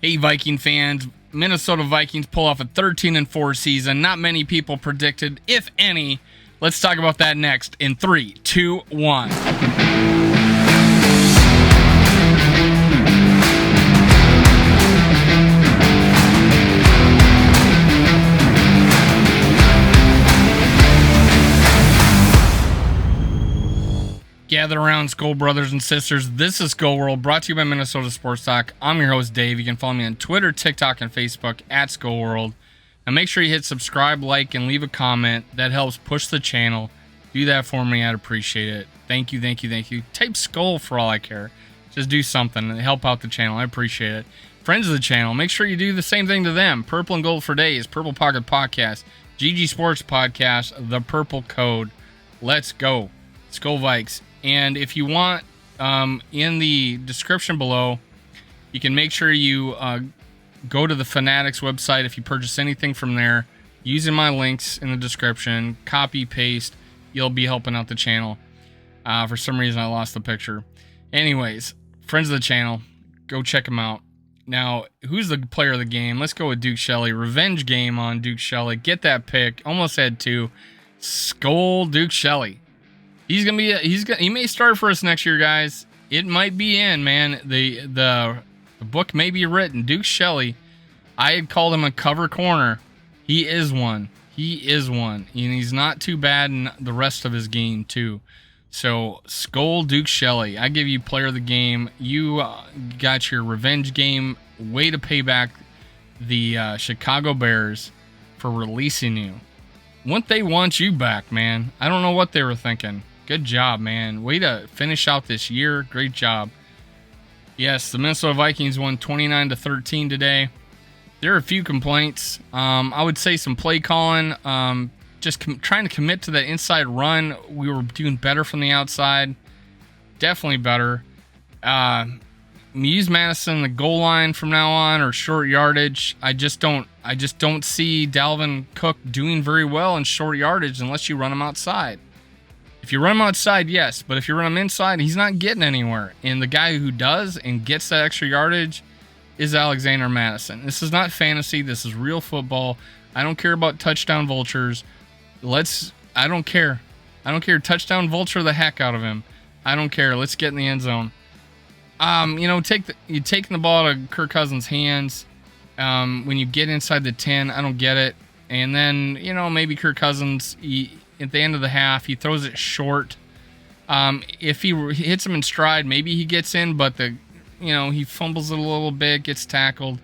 Hey, Viking fans. Minnesota Vikings pull off a 13-4 season. Not many people predicted, if any. Let's talk about that next in 3, 2, 1. Gather around, Skull brothers and sisters. This is Skull World, brought to you by Minnesota Sports Talk. I'm your host, Dave. You can follow me on Twitter, TikTok, and Facebook at Skull World. And make sure you hit subscribe, like, and leave a comment. That helps push the channel. Do that for me. I'd appreciate it. Thank you, thank you, thank you. Type Skull for all I care. Just do something and help out the channel. I appreciate it. Friends of the channel, make sure you do the same thing to them. Purple and Gold for Days, Purple Pocket Podcast, GG Sports Podcast, The Purple Code. Let's go. Skull Vikes. And if you want, in the description below, you can make sure you go to the Fanatics website if you purchase anything from there. Using my links in the description, copy, paste, you'll be helping out the channel. For some reason, I lost the picture. Anyways, friends of the channel, go check them out. Now, who's the player of the game? Let's go with Duke Shelley. Revenge game on Duke Shelley. Get that pick. Almost had two. Skull Duke Shelley. He's gonna be. He may start for us next year, guys. It might be in, man. The book may be written. Duke Shelley. I had called him a cover corner. He is one. He is one, and he's not too bad in the rest of his game too. So Skull Duke Shelley. I give you player of the game. You got your revenge game. Way to pay back the Chicago Bears for releasing you. Wouldn't they want you back, man? I don't know what they were thinking. Good job, man. Way to finish out this year. Great job. Yes, the Minnesota Vikings won 29-13 today. There are a few complaints. I would say some play calling. Just trying to commit to that inside run. We were doing better from the outside. Definitely better. Use Madison the goal line from now on, or short yardage. I just don't see Dalvin Cook doing very well in short yardage unless you run him outside. If you run him outside, yes, but if you run him inside, he's not getting anywhere. And the guy who does and gets that extra yardage is Alexander Madison. This is not fantasy. This is real football. I don't care about touchdown vultures. I don't care. Touchdown vulture the heck out of him. I don't care. Let's get in the end zone. You're taking the ball out of Kirk Cousins' hands. When you get inside the 10, I don't get it. And then, maybe Kirk Cousins, at the end of the half, he throws it short. If he hits him in stride, maybe he gets in, but he fumbles it a little bit, gets tackled.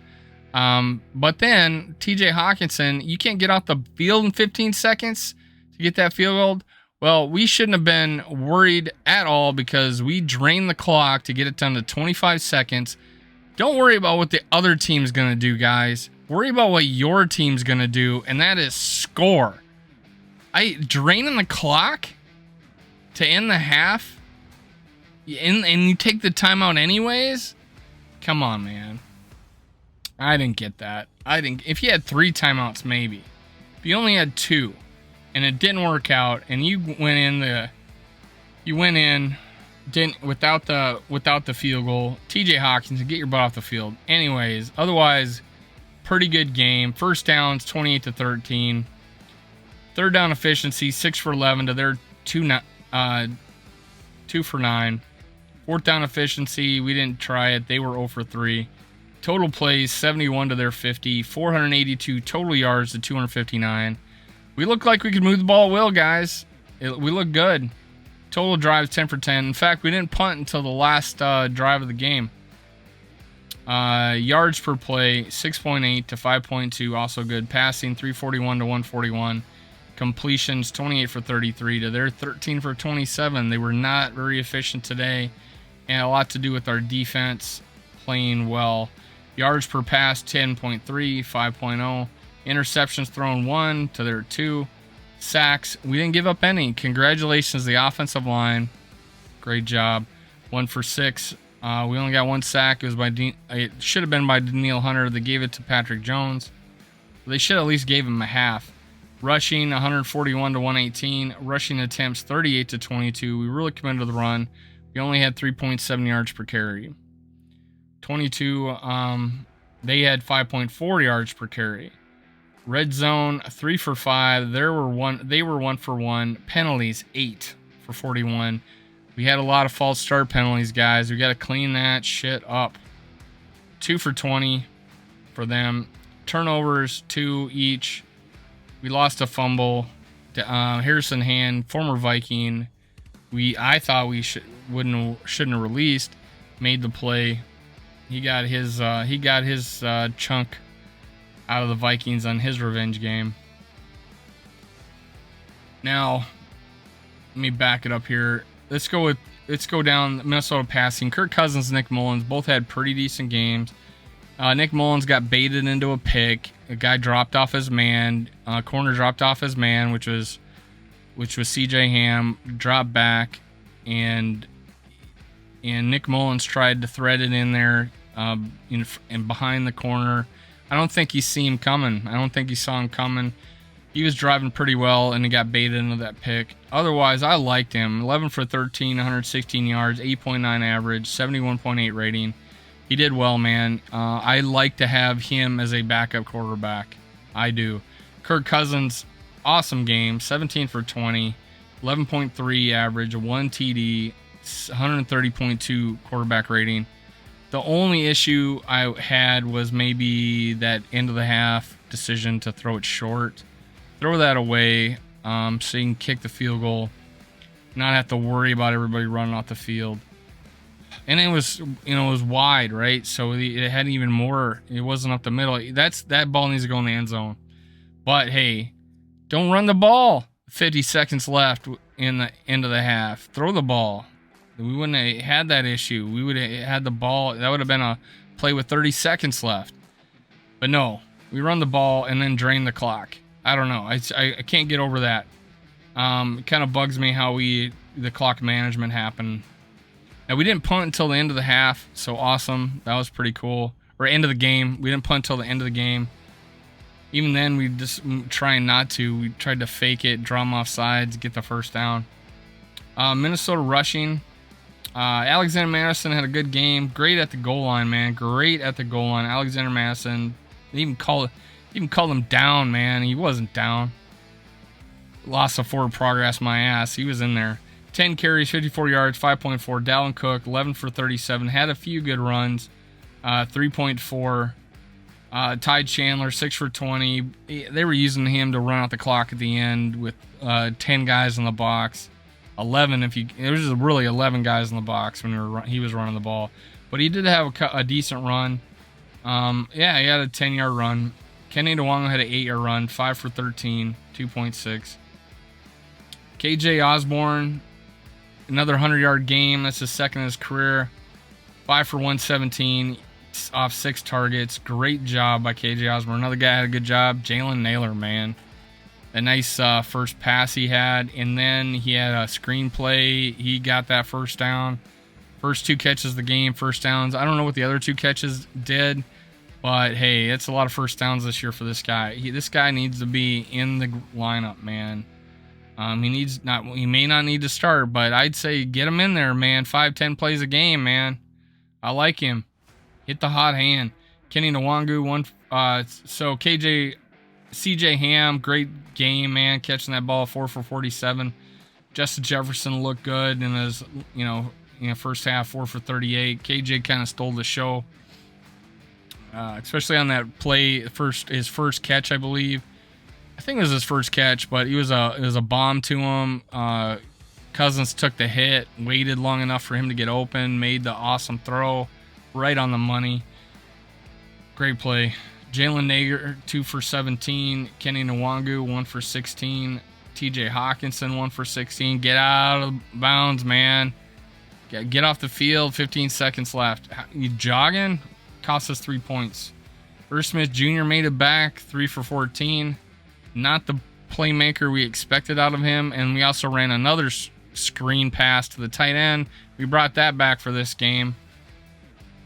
But then TJ Hawkinson, you can't get off the field in 15 seconds to get that field goal. Well, we shouldn't have been worried at all because we drained the clock to get it down to 25 seconds. Don't worry about what the other team's going to do, guys. Worry about what your team's going to do, and that is score. Draining the clock to end the half, and you take the timeout anyways? Come on, man. I didn't get that. If you had 3 timeouts, maybe. If you only had 2, and it didn't work out, and you went in without the field goal. TJ Hawkins, get your butt off the field. Anyways, otherwise, pretty good game. First downs, 28-13. Third down efficiency, 6 for 11 to their 2 for 9. Fourth down efficiency, we didn't try it. They were 0 for 3. Total plays, 71 to their 50. 482 total yards to 259. We look like we could move the ball at will, guys. We look good. Total drives, 10 for 10. In fact, we didn't punt until the last drive of the game. Yards per play, 6.8 to 5.2. Also good. Passing, 341 to 141. Completions, 28 for 33 to their 13 for 27. They were not very efficient today, and a lot to do with our defense playing well. Yards per pass, 10.3, 5.0. Interceptions thrown, 1 to their 2. Sacks, we didn't give up any. Congratulations, the offensive line. Great job. 1 for 6. We only got 1 sack. It should have been by Daniil Hunter. They gave it to Patrick Jones. They should at least gave him a half. Rushing, 141 to 118. Rushing attempts, 38 to 22. We really committed to the run. We only had 3.7 yards per carry. 22 They had 5.4 yards per carry. Red zone 3 for 5. They were 1 for 1. Penalties 8 for 41. We had a lot of false start penalties, guys. We got to clean that shit up. 2 for 20 for them. Turnovers 2 each. We lost a fumble. Harrison Hand, former Viking. I thought we shouldn't have released. Made the play. He got his chunk out of the Vikings on his revenge game. Now, let me back it up here. Let's go down Minnesota passing. Kirk Cousins, Nick Mullins both had pretty decent games. Nick Mullins got baited into a pick. A guy dropped off his man. Corner dropped off his man, which was CJ Ham. Dropped back, and Nick Mullins tried to thread it in there, and behind the corner. I don't think he saw him coming. He was driving pretty well, and he got baited into that pick. Otherwise, I liked him. 11 for 13, 116 yards, 8.9 average, 71.8 rating. He did well, man. I like to have him as a backup quarterback. I do. Kirk Cousins, awesome game. 17 for 20, 11.3 average, 1 TD, 130.2 quarterback rating. The only issue I had was maybe that end of the half decision to throw it short. Throw that away, so you can kick the field goal, not have to worry about everybody running off the field. And it was, it was wide, right? So it had even more. It wasn't up the middle. That ball needs to go in the end zone. But hey, don't run the ball. 50 seconds left in the end of the half. Throw the ball. We wouldn't have had that issue. We would have had the ball. That would have been a play with 30 seconds left. But no, we run the ball and then drain the clock. I don't know. I can't get over that. It kind of bugs me how the clock management happened. Now, we didn't punt until the end of the half, so awesome. That was pretty cool. Or end of the game. We didn't punt until the end of the game. Even then, we just trying not to. We tried to fake it, draw them off sides, get the first down. Minnesota rushing. Alexander Madison had a good game. Great at the goal line, man. Great at the goal line. Alexander Madison. They even called him down, man. He wasn't down. Lost of forward progress, my ass. He was in there. 10 carries, 54 yards, 5.4. Dalvin Cook, 11 for 37. Had a few good runs. 3.4. Ty Chandler, 6 for 20. They were using him to run out the clock at the end with 10 guys in the box. 11 there was really 11 guys in the box when he was running the ball. But he did have a decent run. Yeah, he had a 10-yard run. Kenny Nwangwu had an 8-yard run, 5 for 13, 2.6. KJ Osborne, another 100-yard game. That's his second in his career. 5 for 117 off 6 targets. Great job by KJ Osborne. Another guy had a good job. Jalen Naylor, man. A nice first pass he had. And then he had a screenplay. He got that first down. First 2 catches of the game, first downs. I don't know what the other 2 catches did. But, hey, it's a lot of first downs this year for this guy. This guy needs to be in the lineup, man. He may not need to start, but I'd say get him in there, man. 5-10 plays a game, man. I like him. Hit the hot hand. Kenny Nwangwu, CJ Ham, great game, man. Catching that ball, 4 for 47. Justin Jefferson looked good in his, first half, 4 for 38. KJ kind of stole the show. Especially on that play, his first catch, I believe. I think it was his first catch, but it was a bomb to him. Cousins took the hit, waited long enough for him to get open, made the awesome throw, right on the money. Great play. Jalen Nager, 2 for 17. Kenny Nwangwu, 1 for 16. TJ Hawkinson, 1 for 16. Get out of bounds, man. Get off the field. 15 seconds left. You jogging? Cost us 3 points. Irv Smith Jr. made it back, 3 for 14. Not the playmaker we expected out of him. And we also ran another screen pass to the tight end. We brought that back for this game.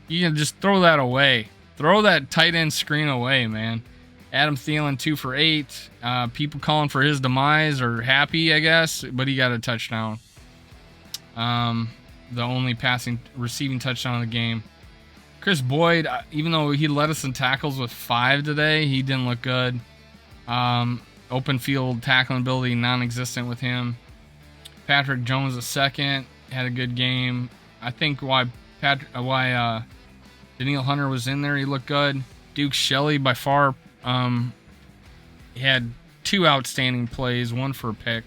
You can just throw that away. Throw that tight end screen away, man. Adam Thielen, 2 for 8. People calling for his demise are happy, I guess, but he got a touchdown. The only receiving touchdown of the game. Chris Boyd, even though he led us in tackles with 5 today, he didn't look good. Open field tackling ability non-existent with him. Patrick Jones II had a good game. I think why Daniil Hunter was in there, he looked good. Duke Shelley by far, he had 2 outstanding plays, 1 for a pick.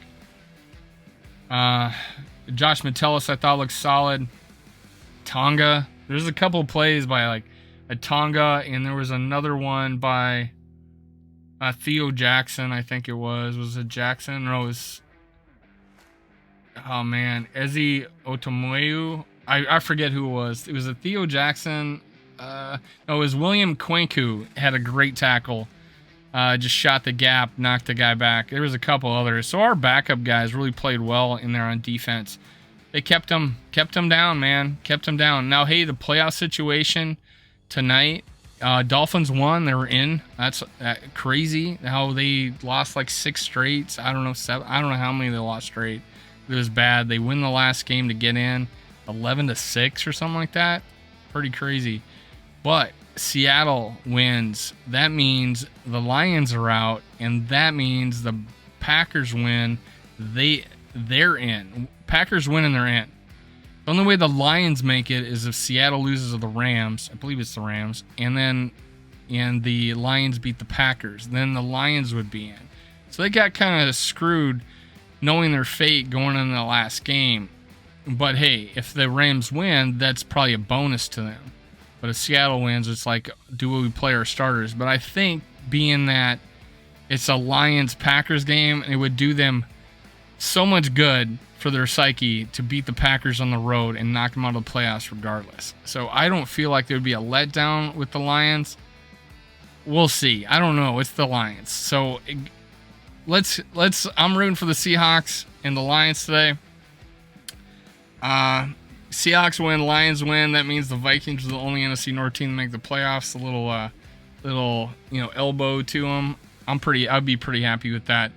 Josh Metellus I thought looked solid. Tonga, there's a couple of plays by like a Tonga, and there was another one by Theo Jackson, I think it was. Was it Jackson? No, it was... Oh, man. Ezi Otomoyu. I forget who it was. It was a Theo Jackson. No, it was William Kwenku. Had a great tackle. Just shot the gap, knocked the guy back. There was a couple others. So our backup guys really played well in there on defense. They kept them down, man. Kept them down. Now, hey, the playoff situation tonight, Dolphins won. They were in. That's crazy how they lost like 6 straights. I don't know, 7. I don't know how many they lost straight. It was bad. They win the last game to get in, 11-6 or something like that. Pretty crazy. But Seattle wins. That means the Lions are out, and that means the Packers win. They're in. Packers win and they're in. The only way the Lions make it is if Seattle loses to the Rams. I believe it's the Rams. And the Lions beat the Packers. Then the Lions would be in. So they got kind of screwed knowing their fate going into the last game. But hey, if the Rams win, that's probably a bonus to them. But if Seattle wins, it's like, do we play our starters? But I think being that it's a Lions-Packers game, it would do them so much good for their psyche to beat the Packers on the road and knock them out of the playoffs regardless. So I don't feel like there would be a letdown with the Lions. We'll see. I don't know. It's the Lions. So let's I'm rooting for the Seahawks and the Lions today. Seahawks win, Lions win. That means the Vikings are the only NFC North team to make the playoffs. A little elbow to them. I'd be pretty happy with that.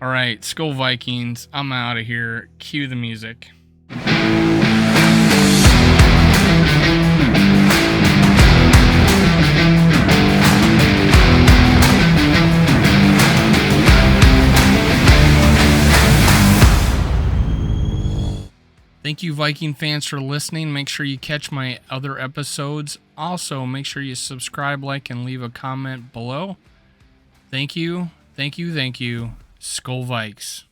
All right, Skull Vikings. I'm out of here. Cue the music. Thank you, Viking fans, for listening. Make sure you catch my other episodes. Also, make sure you subscribe, like, and leave a comment below. Thank you. Thank you. Thank you. Skull Vikes.